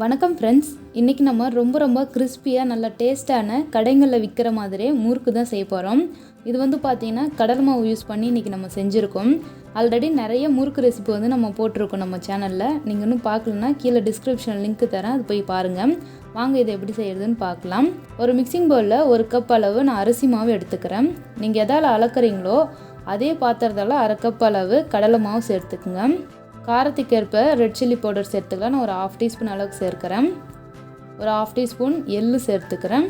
வணக்கம் ஃப்ரெண்ட்ஸ், இன்றைக்கி நம்ம ரொம்ப கிறிஸ்பியாக நல்ல டேஸ்ட்டான கடைகளில் விற்கிற மாதிரியே முறுக்கு தான் செய்ய போகிறோம். இது வந்து பார்த்திங்கன்னா கடலை மாவு யூஸ் பண்ணி இன்றைக்கி நம்ம செஞ்சுருக்கோம். ஆல்ரெடி நிறைய முறுக்கு ரெசிபி வந்து நம்ம போட்டிருக்கோம் நம்ம சேனலில். நீங்கள் இன்னும் பார்க்கலன்னா கீழே டிஸ்கிரிப்ஷன் லிங்க் தரேன், அது போய் பாருங்கள். வாங்க இதை எப்படி செய்கிறதுன்னு பார்க்கலாம். ஒரு மிக்சிங் பவுலில் 1 கப் அளவு நான் அரிசி மாவு எடுத்துக்கிறேன். நீங்கள் எதால் அளக்குறீங்களோ அதே பாத்திரத்தால் 1/2 கப் அளவு கடலை மாவு சேர்த்துக்குங்க. காரத்துக்கு ஏற்ப ரெட் சில்லி பவுடர் சேர்த்துக்கலாம். நான் ஒரு 1/2 டீஸ்பூன் அளவுக்கு சேர்க்குறேன். ஒரு 1/2 டீஸ்பூன் எள்ளு சேர்த்துக்கிறேன்.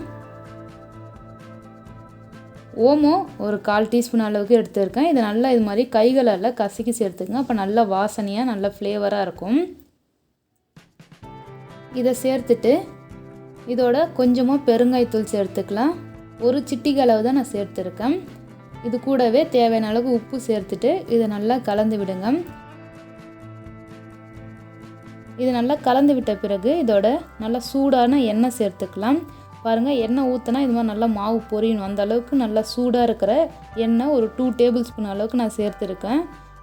ஓமம் ஒரு 1/4 டீஸ்பூன் அளவுக்கு எடுத்துருக்கேன். இது நல்லா இது மாதிரி கைகளால் கசக்கி சேர்த்துக்குங்க. அப்போ நல்ல வாசனையாக நல்ல ஃப்ளேவராக இருக்கும். இதை சேர்த்துட்டு இதோட கொஞ்சமாக பெருங்காயத்தூள் சேர்த்துக்கலாம். ஒரு சிட்டிகை அளவு தான் நான் சேர்த்துருக்கேன். இது கூடவே தேவையான அளவுக்கு உப்பு சேர்த்துட்டு இதை நல்லா கலந்து விடுங்க. இது நல்லா கலந்து விட்ட பிறகு இதோட நல்லா சூடான எண்ணெய் சேர்த்துக்கலாம். பாருங்கள், எண்ணெய் ஊற்றினா இது மாதிரி நல்லா மாவு பொரியணும். அந்த அளவுக்கு நல்லா சூடாக இருக்கிற எண்ணெய் ஒரு 2 டேபிள் ஸ்பூன் அளவுக்கு நான் சேர்த்துருக்கேன்.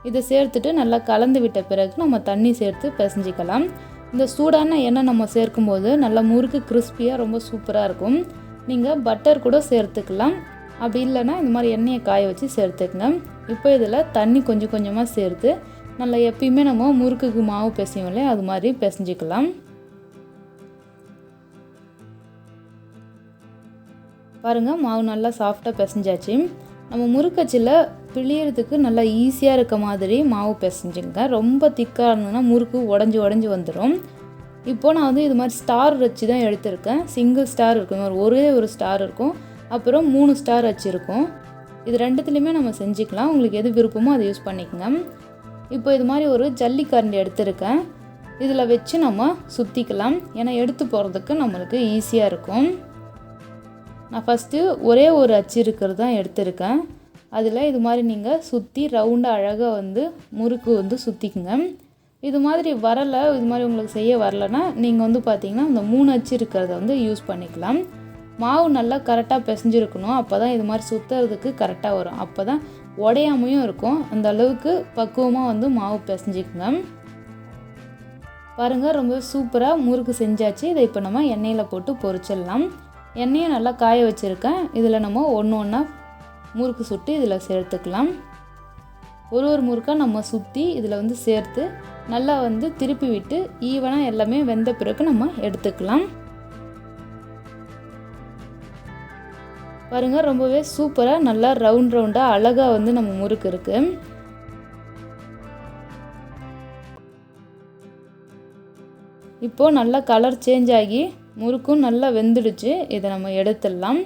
இதை சேர்த்துட்டு நல்லா கலந்து விட்ட பிறகு நம்ம தண்ணி சேர்த்து பிசைஞ்சிக்கலாம். இந்த சூடான எண்ணெய் நம்ம சேர்க்கும்போது நல்லா முறுக்கு கிறிஸ்பியாக ரொம்ப சூப்பராக இருக்கும். நீங்கள் பட்டர் கூட சேர்த்துக்கலாம். அப்படி இல்லைன்னா இந்த மாதிரி எண்ணெயை காய வச்சு சேர்த்துக்குங்க. இப்போ இதில் தண்ணி கொஞ்சம் கொஞ்சமாக சேர்த்து நல்லா எப்பயுமே நம்ம முறுக்குக்கு மாவு பிசையும் இல்லையா, அது மாதிரி பிசைஞ்சிக்கலாம். பாருங்கள், மாவு நல்லா சாஃப்டாக பிசைஞ்சாச்சு. நம்ம முறுக்கச்சில் பிழியறதுக்கு நல்லா ஈஸியாக இருக்க மாதிரி மாவு பிசைஞ்சுங்க. ரொம்ப திக்காக இருந்ததுன்னா முறுக்கு உடஞ்சி வந்துடும். இப்போது நான் வந்து இது மாதிரி ஸ்டார் வச்சு தான் எடுத்திருக்கேன். சிங்கிள் ஸ்டார் இருக்கும், ஒரே ஒரு ஸ்டார் இருக்கும், அப்புறம் 3 ஸ்டார் வச்சுருக்கோம். இது ரெண்டுத்துலேயுமே நம்ம செஞ்சுக்கலாம். உங்களுக்கு எது விருப்பமோ அதை யூஸ் பண்ணிக்கோங்க. இப்போ இது மாதிரி ஒரு ஜல்லிக்கரண்டி எடுத்துருக்கேன். இதில் வச்சு நம்ம சுற்றிக்கலாம். ஏன்னா எடுத்து போகிறதுக்கு நம்மளுக்கு ஈஸியாக இருக்கும். நான் ஃபஸ்ட்டு ஒரே ஒரு அச்சு இருக்கிறது தான் எடுத்திருக்கேன். அதில் இது மாதிரி நீங்கள் சுற்றி ரவுண்டாக அழகாக வந்து முறுக்கு வந்து சுற்றிக்குங்க. இது மாதிரி வரலை, இது மாதிரி உங்களுக்கு செய்ய வரலைன்னா நீங்கள் வந்து பார்த்திங்கன்னா இந்த 3 அச்சு இருக்கிறத வந்து யூஸ் பண்ணிக்கலாம். மாவு நல்லா கரெக்டாக பிசைஞ்சிருக்கணும். அப்போ தான் இது மாதிரி சுற்றுறதுக்கு கரெக்டாக வரும். அப்போ தான் உடையாமையும் இருக்கும். அந்த அளவுக்கு பக்குவமாக வந்து மாவு பிசைஞ்சிக்குங்க. பாருங்கள், ரொம்ப சூப்பராக முறுக்கு செஞ்சாச்சு. இதை இப்போ நம்ம எண்ணெயில் போட்டு பொரிச்சிடலாம். எண்ணெயை நல்லா காய வச்சுருக்கேன். இதில் நம்ம ஒன்றா முறுக்கு சுட்டு இதில் சேர்த்துக்கலாம். ஒரு முறுக்காக நம்ம சுற்றி இதில் வந்து சேர்த்து நல்லா வந்து திருப்பி விட்டு ஈவனாக எல்லாமே வெந்த பிறகு நம்ம எடுத்துக்கலாம். பாருங்கள், ரொம்பவே சூப்பராக நல்லா ரவுண்டாக அழகாக வந்து நம்ம முறுக்கு இருக்குது. இப்போது நல்லா கலர் சேஞ்ச் ஆகி முறுக்கும் நல்லா வெந்துடுச்சு. இதை நம்ம எடுத்துடலாம்.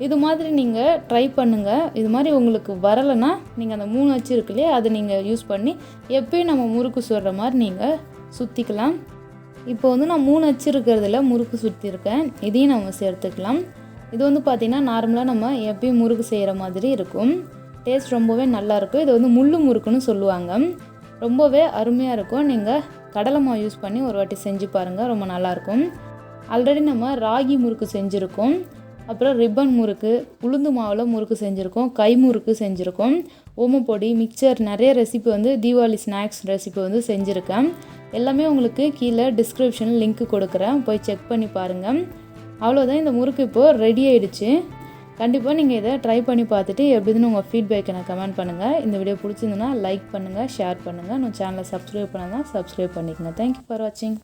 இது மாதிரி நீங்கள் ட்ரை பண்ணுங்கள். இது மாதிரி உங்களுக்கு வரலைன்னா நீங்கள் அந்த 3 அச்சு இருக்கு இல்லையா, அதை நீங்கள் யூஸ் பண்ணி எப்பயும் நம்ம முறுக்கு சுடுற மாதிரி நீங்கள் சுற்றிக்கலாம். இப்போ வந்து நான் 3 அச்சு இருக்கிறதுல முறுக்கு சுற்றிருக்கேன். இதையும் நம்ம சேர்த்துக்கலாம். இது வந்து பார்த்திங்கன்னா நார்மலாக நம்ம எப்பயும் முறுக்கு செய்கிற மாதிரி இருக்கும். டேஸ்ட் ரொம்பவே நல்லாயிருக்கும். இது வந்து முள்ளு முறுக்குன்னு சொல்லுவாங்க. ரொம்பவே அருமையாக இருக்கும். நீங்கள் கடலை மாவு யூஸ் பண்ணி ஒரு வாட்டி செஞ்சு பாருங்கள், ரொம்ப நல்லாயிருக்கும். ஆல்ரெடி நம்ம ராகி முறுக்கு செஞ்சுருக்கோம், அப்புறம் ரிப்பன் முறுக்கு, உளுந்து மாவில் முறுக்கு செஞ்சுருக்கோம், கை முறுக்கு செஞ்சுருக்கோம், ஓமப்பொடி, மிக்சர், நிறைய ரெசிபி வந்து தீபாவளி ஸ்நாக்ஸ் ரெசிபி வந்து செஞ்சுருக்கேன். எல்லாமே உங்களுக்கு கீழே டிஸ்கிரிப்ஷனில் லிங்க் கொடுக்குறேன், போய் செக் பண்ணி பாருங்கள். அவ்வளோதான், இந்த முறுக்கு இப்போது ரெடி ஆகிடுச்சு. கண்டிப்பாக நீங்கள் இதை ட்ரை பண்ணி பார்த்துட்டு எப்படின்னு உங்கள் ஃபீட்பேக்கை நான் கமெண்ட் பண்ணுங்கள். இந்த வீடியோ பிடிச்சிருந்துன்னா லைக் பண்ணுங்கள், ஷேர் பண்ணுங்கள். நம்ம சேனலை சப்ஸ்கிரைப் பண்ணால் சப்ஸ்கிரைப் பண்ணிக்கோங்க. தேங்க்யூ ஃபார் வாட்சிங்.